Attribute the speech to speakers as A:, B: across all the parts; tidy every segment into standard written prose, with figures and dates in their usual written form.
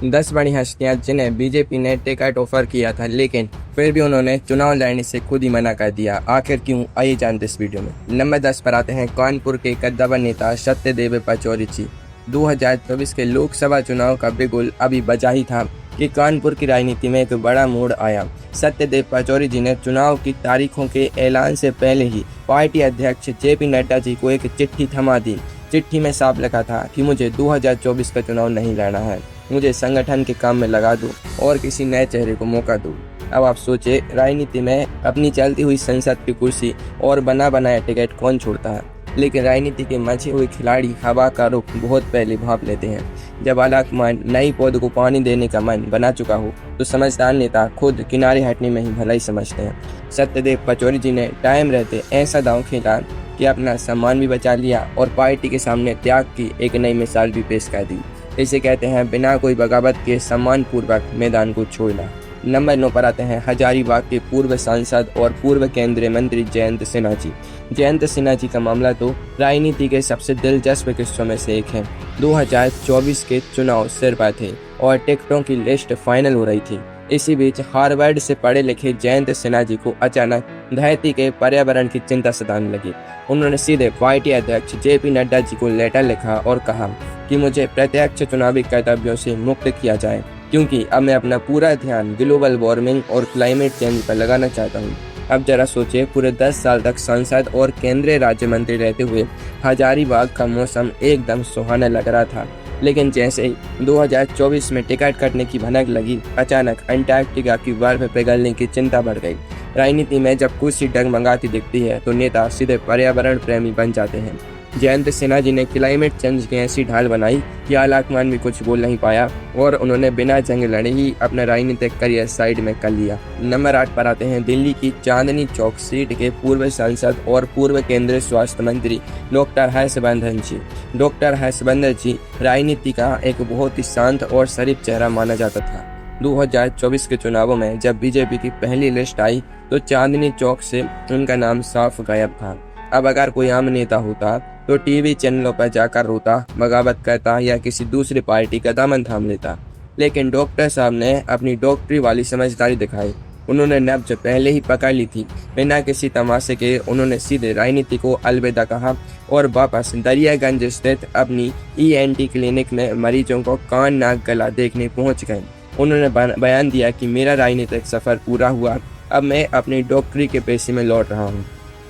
A: 10 बड़ी हस्तियां जिन्हें बीजेपी ने टिकट ऑफर किया था, लेकिन फिर भी उन्होंने चुनाव लड़ने से खुद ही मना कर दिया। आखिर क्यों, आइए जानते इस वीडियो में। नंबर 10 पर आते हैं कानपुर के कद्दावर नेता सत्यदेव पचौरी जी। 2024 के लोकसभा चुनाव का बिगुल अभी बजा ही था कि कानपुर की राजनीति में एक बड़ा मोड़ आया। सत्यदेव पचौरी जी ने चुनाव की तारीखों के ऐलान से पहले ही पार्टी अध्यक्ष जेपी नड्डा जी को एक चिट्ठी थमा दी। चिट्ठी में साफ लिखा था कि मुझे 2024 का चुनाव नहीं लड़ना है, मुझे संगठन के काम में लगा दो और किसी नए चेहरे को मौका दो। अब आप सोचे, राजनीति में अपनी चलती हुई संसद की कुर्सी और बना बनाया टिकट कौन छोड़ता है, लेकिन राजनीति के मचे हुए खिलाड़ी हवा का रुख बहुत पहले भाप लेते हैं। जब आलाकमान नई पौध को पानी देने का मन बना चुका हो तो समझदार नेता खुद किनारे हटने में ही भलाई समझते हैं। सत्यदेव पचौरी जी ने टाइम रहते ऐसा दांव खेला कि अपना सम्मान भी बचा लिया और पार्टी के सामने त्याग की एक नई मिसाल भी पेश कर दी। इसे कहते हैं बिना कोई बगावत के सम्मान पूर्वक मैदान को छोड़ना। नंबर 9 पर आते हैं हजारीबाग के पूर्व सांसद और पूर्व केंद्रीय मंत्री जयंत सिन्हा जी। जयंत सिन्हा जी का मामला तो राजनीति के सबसे दिलचस्प किस्सों में से एक है। 2024 के चुनाव सिर पर थे और टिकटों की लिस्ट फाइनल हो रही थी। इसी बीच हार्वर्ड से पढ़े लिखे जयंत सिन्हा जी को अचानक धरती के पर्यावरण की चिंता सताने लगी। उन्होंने सीधे पार्टी अध्यक्ष जेपी नड्डा जी को लेटर लिखा और कहा कि मुझे प्रत्यक्ष चुनावी कर्तव्यों से मुक्त किया जाए, क्योंकि अब मैं अपना पूरा ध्यान ग्लोबल वार्मिंग और क्लाइमेट चेंज पर लगाना चाहता हूँ। अब जरा सोचे, पूरे 10 साल तक सांसद और केंद्रीय राज्य मंत्री रहते हुए हजारीबाग का मौसम एकदम सुहाना लग रहा था, लेकिन जैसे ही 2024 में टिकट कटने की भनक लगी, अचानक अंटार्कटिका की बर्फ पिघलने की चिंता बढ़ गई। राजनीति में जब कुर्सी डगमगाती दिखती है तो नेता सीधे पर्यावरण प्रेमी बन जाते हैं। जयंत सिन्हा जी ने क्लाइमेट चेंज की ऐसी ढाल बनाई कि आलाकमान भी कुछ बोल नहीं पाया और उन्होंने बिना जंग लड़े ही अपना राजनीतिक करियर साइड में कर लिया। नंबर 8 पर आते हैं दिल्ली की चांदनी चौक सीट के पूर्व सांसद और पूर्व केंद्रीय स्वास्थ्य मंत्री डॉक्टर हर्षवर्धन जी। डॉक्टर हर्षवर्धन जी राजनीति का एक बहुत ही शांत और शरीफ चेहरा माना जाता था। 2024 के चुनावों में जब बीजेपी की पहली लिस्ट आई तो चांदनी चौक से उनका नाम साफ गायब था। अब अगर कोई आम नेता होता तो टीवी चैनलों पर जाकर रोता, बगावत करता या किसी दूसरी पार्टी का दामन थाम लेता, लेकिन डॉक्टर साहब ने अपनी डॉक्टरी वाली समझदारी दिखाई। उन्होंने नब्ज पहले ही पकड़ ली थी। बिना किसी तमाशे के उन्होंने सीधे राजनीति को अलविदा कहा और वापस दरियागंज स्थित अपनी ENT क्लिनिक में मरीजों को कान नाक गला देखने पहुंच गए। उन्होंने बयान दिया कि मेरा राजनीतिक सफर पूरा हुआ, अब मैं अपनी डॉक्टरी के पेशे में लौट रहा हूँ।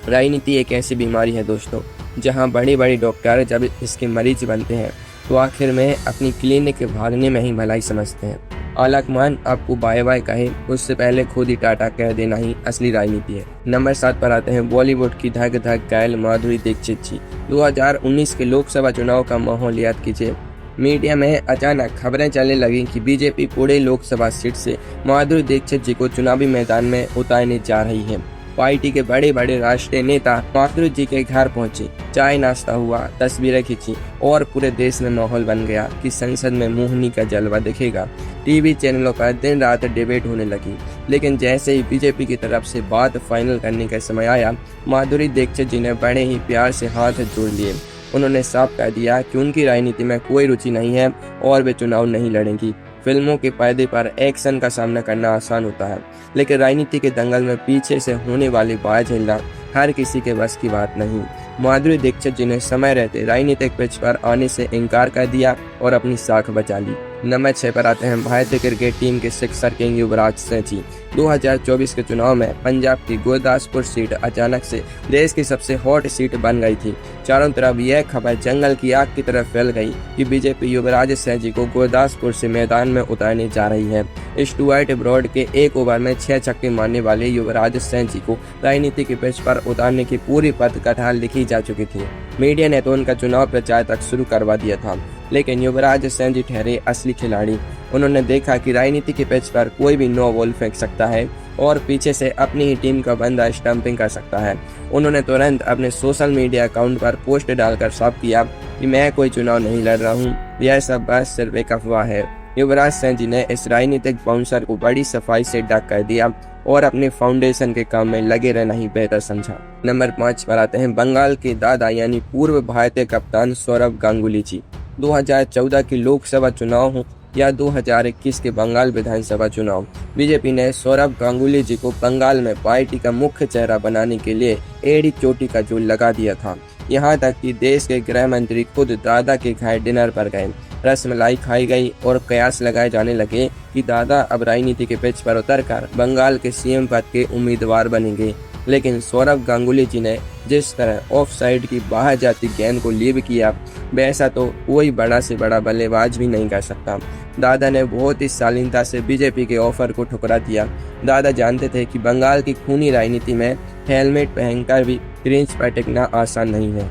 A: राजनीति एक ऐसी बीमारी है दोस्तों, जहाँ बड़े बड़े डॉक्टर जब इसके मरीज बनते हैं तो आखिर में अपनी क्लिनिक भागने में ही भलाई समझते हैं। आलाकमान आपको बाय बाय कहे उससे पहले खुद ही टाटा कह देना ही असली राजनीति है। नंबर 7 पर आते हैं बॉलीवुड की धक धक घायल माधुरी दीक्षित जी। 2019 के लोकसभा चुनाव का माहौल याद कीजिए। मीडिया में अचानक खबरें चलने लगी कि बीजेपी पूरे लोकसभा सीट से माधुरी दीक्षित जी को चुनावी मैदान में उतारने जा रही है। पार्टी के बड़े बड़े राष्ट्रीय नेता माधुरी जी के घर पहुंचे, चाय नाश्ता हुआ, तस्वीरें खींची और पूरे देश में माहौल बन गया कि संसद में मोहिनी का जलवा दिखेगा। टीवी चैनलों पर दिन रात डिबेट होने लगी, लेकिन जैसे ही बीजेपी की तरफ से बात फाइनल करने का समय आया, माधुरी दीक्षित जी ने बड़े ही प्यार से हाथ जोड़ लिए। उन्होंने साफ कह दिया कि उनकी राजनीति में कोई रुचि नहीं है और वे चुनाव नहीं लड़ेंगी। फिल्मों के पर्दे पर एक्शन का सामना करना आसान होता है, लेकिन राजनीति के दंगल में पीछे से होने वाली बात झेलना हर किसी के बस की बात नहीं। माधुरी दीक्षित जी ने समय रहते राजनीतिक पिच पर आने से इनकार कर दिया और अपनी साख बचा ली। नंबर 6 पर आते हैं भारतीय क्रिकेट टीम के सिक्सर किंग युवराज सिंह जी। 2024 के चुनाव में पंजाब की गुरदासपुर सीट अचानक से देश की सबसे हॉट सीट बन गई थी। चारों तरफ यह खबर जंगल की आग की तरह फैल गई कि बीजेपी युवराज सिंह जी को गुरदासपुर से मैदान में उतारने जा रही है। स्टुअर्ट ब्रॉड के एक ओवर में 6 छक्के मारने वाले युवराज सिंह जी को राजनीति के पिच पर उतारने की पूरी पथकथा लिखी जा चुकी थी। मीडिया ने तो उनका चुनाव प्रचार तक शुरू करवा दिया था, लेकिन युवराज सिंह जी ठहरे असली खिलाड़ी। उन्होंने देखा कि राजनीति के पिच पर कोई भी नो बॉल फेंक सकता है और पीछे से अपनी ही टीम का बंदा स्टंपिंग कर सकता है। उन्होंने तुरंत अपने सोशल मीडिया अकाउंट पर पोस्ट डालकर साफ किया कि मैं कोई चुनाव नहीं लड़ रहा हूँ, यह सब बस सिर्फ एक अफवाह है। युवराज सिंह जी ने इस राजनीतिक बाउंसर को बड़ी सफाई से ढक कर दिया और अपने फाउंडेशन के काम में लगे रहना ही बेहतर समझा। नंबर 5 पर आते हैं बंगाल के दादा यानी पूर्व भारतीय कप्तान सौरव गांगुली जी। 2014 के लोकसभा चुनाव या 2021 के बंगाल विधानसभा चुनाव। बीजेपी ने सौरभ गांगुली जी को बंगाल में पार्टी का मुख्य चेहरा बनाने के लिए एड़ी चोटी का जोर लगा दिया था। यहाँ तक कि देश के गृह मंत्री खुद दादा के घर डिनर पर गए, रसमलाई खाई गई और कयास लगाए जाने लगे कि दादा अब राजनीति के पिच पर उतरकर बंगाल के सीएम पद के उम्मीदवार बनेंगे। लेकिन सौरभ गांगुली जी ने जिस तरह ऑफ साइड की बाहर जाती गेंद को लीव किया, वैसा तो कोई बड़ा से बड़ा बल्लेबाज भी नहीं कर सकता। दादा ने बहुत ही शालीनता से बीजेपी के ऑफर को ठुकरा दिया। दादा जानते थे कि बंगाल की खूनी राजनीति में हेलमेट पहनकर भी क्रीज पर टिकना आसान नहीं है।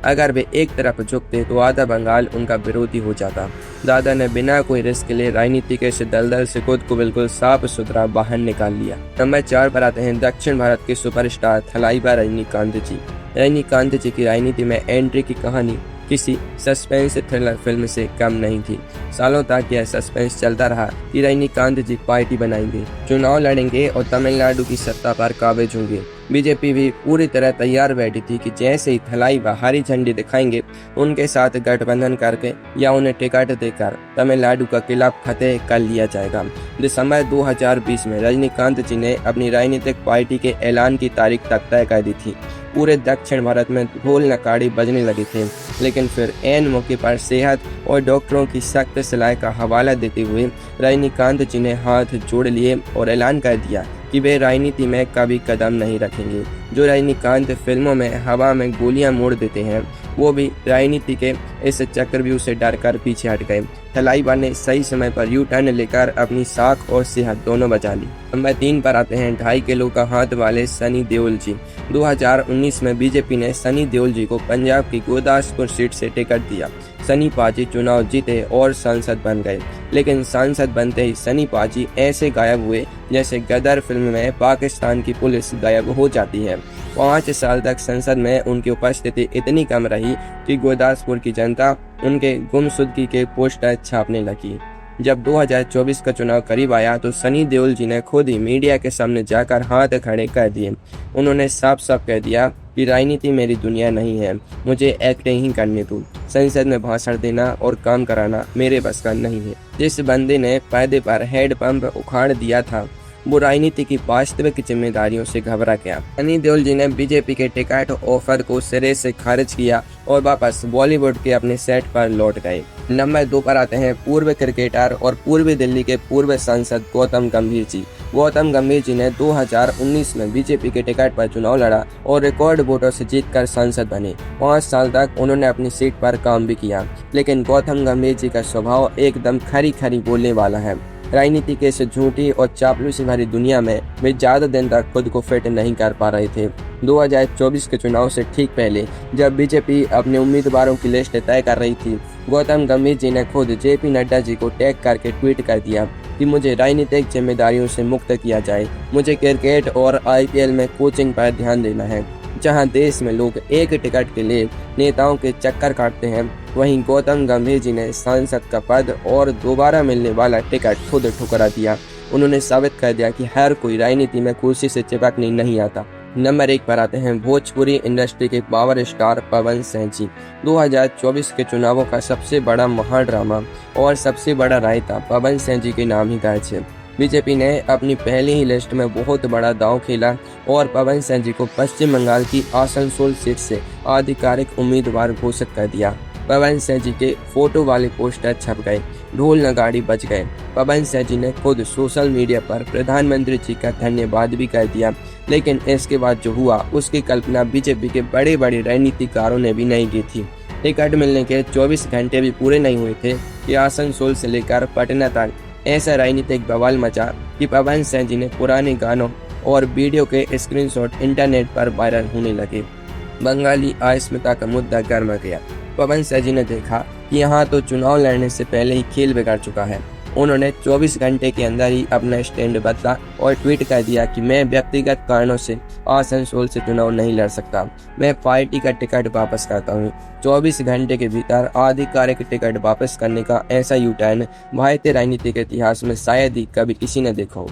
A: अगर वे एक तरफ झुकते तो आधा बंगाल उनका विरोधी हो जाता। दादा ने बिना कोई रिस्क लिए राजनीति के दलदल से खुद को बिल्कुल साफ सुथरा बाहर निकाल लिया। नंबर 4 पर आते हैं दक्षिण भारत के सुपरस्टार थलाइवा रजनीकांत जी। रजनीकांत जी की राजनीति में एंट्री की कहानी किसी सस्पेंस थ्रिलर फिल्म से कम नहीं थी। सालों तक यह सस्पेंस चलता रहा कि रजनीकांत जी पार्टी बनाएंगे, चुनाव लड़ेंगे और तमिलनाडु की सत्ता पर काबिज होंगे। बीजेपी भी पूरी तरह तैयार बैठी थी कि जैसे ही थलाइवा हरी झंडी दिखाएंगे, उनके साथ गठबंधन करके या उन्हें टिकट देकर तमिलनाडु का किला फतेह कर लिया जाएगा। दिसंबर 2020 में रजनीकांत जी ने अपनी राजनीतिक पार्टी के ऐलान की तारीख तक तय कर दी थी। पूरे दक्षिण भारत में ढोल नगाड़े बजने लगे थे, लेकिन फिर ऐन मौके पर सेहत और डॉक्टरों की सख्त सलाह का हवाला देते हुए रजनीकांत जी ने हाथ जोड़ लिए और ऐलान कर दिया कि वे राजनीति में कभी कदम नहीं रखेंगे। जो रजनीकांत फिल्मों में हवा में गोलियां मोड़ देते हैं, वो भी राजनीति के इस चक्रव्यूह से डरकर पीछे हट गए। थलाइवा ने सही समय पर यू टर्न लेकर अपनी साख और सेहत दोनों बचा ली। नंबर 3 पर आते हैं 2.5 किलो का हाथ वाले सनी देओल जी। 2019 में बीजेपी ने सनी देओल जी को पंजाब की गुरदासपुर सीट से टिकट दिया। सनी पाजी चुनाव जीते और सांसद बन गए, लेकिन सांसद बनते ही सनी पाजी ऐसे गायब हुए जैसे गदर फिल्म में पाकिस्तान की पुलिस गायब हो जाती है। 5 साल तक संसद में उनकी उपस्थिति इतनी कम रही कि गुरदासपुर की जनता उनके गुमशुदगी के पोस्टर छापने लगी। जब 2024 का चुनाव करीब आया तो सनी देओल जी ने खुद ही मीडिया के सामने जाकर हाथ खड़े कर दिए। उन्होंने साफ साफ कह दिया कि राजनीति मेरी दुनिया नहीं है, मुझे एक्टिंग ही करने दो। संसद में भाषण देना और काम कराना मेरे बस का नहीं है। जिस बंदे ने पर्दे पर हेड पंप उखाड़ दिया था, वो राजनीति की वास्तविक जिम्मेदारियों से घबरा गया। सनी देओल जी ने बीजेपी के टिकट ऑफर को सिरे से खारिज किया और वापस बॉलीवुड के अपने सेट पर लौट गए। नंबर 2 पर आते हैं पूर्व क्रिकेटर और पूर्वी दिल्ली के पूर्व सांसद गौतम गंभीर जी। गौतम गंभीर जी ने 2019 में बीजेपी के टिकट पर चुनाव लड़ा और रिकॉर्ड वोटों से जीतकर सांसद बने। 5 साल तक उन्होंने अपनी सीट पर काम भी किया, लेकिन गौतम गंभीर जी का स्वभाव एकदम खरी खरी बोलने वाला है। राजनीति के इस झूठी और चापलूसी भरी दुनिया में वे ज्यादा दिन तक खुद को फिट नहीं कर पा रहे थे। 2024 के चुनाव से ठीक पहले जब बीजेपी अपने उम्मीदवारों की लिस्ट तय कर रही थी, गौतम गंभीर जी ने खुद जेपी नड्डा जी को टैग करके ट्वीट कर दिया कि मुझे राजनीतिक जिम्मेदारियों से मुक्त किया जाए। मुझे क्रिकेट और IPL में कोचिंग पर ध्यान देना है। जहां देश में लोग एक टिकट के लिए नेताओं के चक्कर काटते हैं, वहीं गौतम गंभीर जी ने सांसद का पद और दोबारा मिलने वाला टिकट खुद ठुकरा दिया। उन्होंने साबित कर दिया कि हर कोई राजनीति में कुर्सी से चिपकने नहीं आता। नंबर 1 पर आते हैं भोजपुरी इंडस्ट्री के पावर स्टार पवन सिंह जी। 2024 के चुनावों का सबसे बड़ा महाड्रामा और सबसे बड़ा रायता पवन सिंह जी के नाम ही दर्ज है। बीजेपी ने अपनी पहली ही लिस्ट में बहुत बड़ा दांव खेला और पवन सिंह जी को पश्चिम बंगाल की आसनसोल सीट से आधिकारिक उम्मीदवार घोषित कर दिया। पवन सिंह जी के फोटो वाले पोस्टर छप गए, ढोल नगाड़ी बज गए। पवन सिंह जी ने खुद सोशल मीडिया पर प्रधानमंत्री जी का धन्यवाद भी कर दिया, लेकिन इसके बाद जो हुआ उसकी कल्पना बीजेपी के बड़े बड़े राजनीतिकारों ने भी नहीं की थी। टिकट मिलने के 24 घंटे भी पूरे नहीं हुए थे कि आसनसोल से लेकर पटना तक ऐसा राजनीतिक बवाल मचा कि पवन सिंह जी ने पुराने गानों और वीडियो के स्क्रीनशॉट इंटरनेट पर वायरल होने लगे। बंगाली अस्मिता का मुद्दा गर्म गया। पवन सिंह जी ने देखा कि यहाँ तो चुनाव लड़ने से पहले ही खेल बिगड़ चुका है। उन्होंने 24 घंटे के अंदर ही अपना स्टैंड बदला और ट्वीट कर दिया कि मैं व्यक्तिगत कारणों से आसनसोल से चुनाव नहीं लड़ सकता, मैं पार्टी का टिकट वापस करता हूँ। 24 घंटे के भीतर आधिकारिक टिकट वापस करने का ऐसा यू टर्न भारतीय राजनीति के इतिहास में शायद ही कभी किसी ने देखा हो।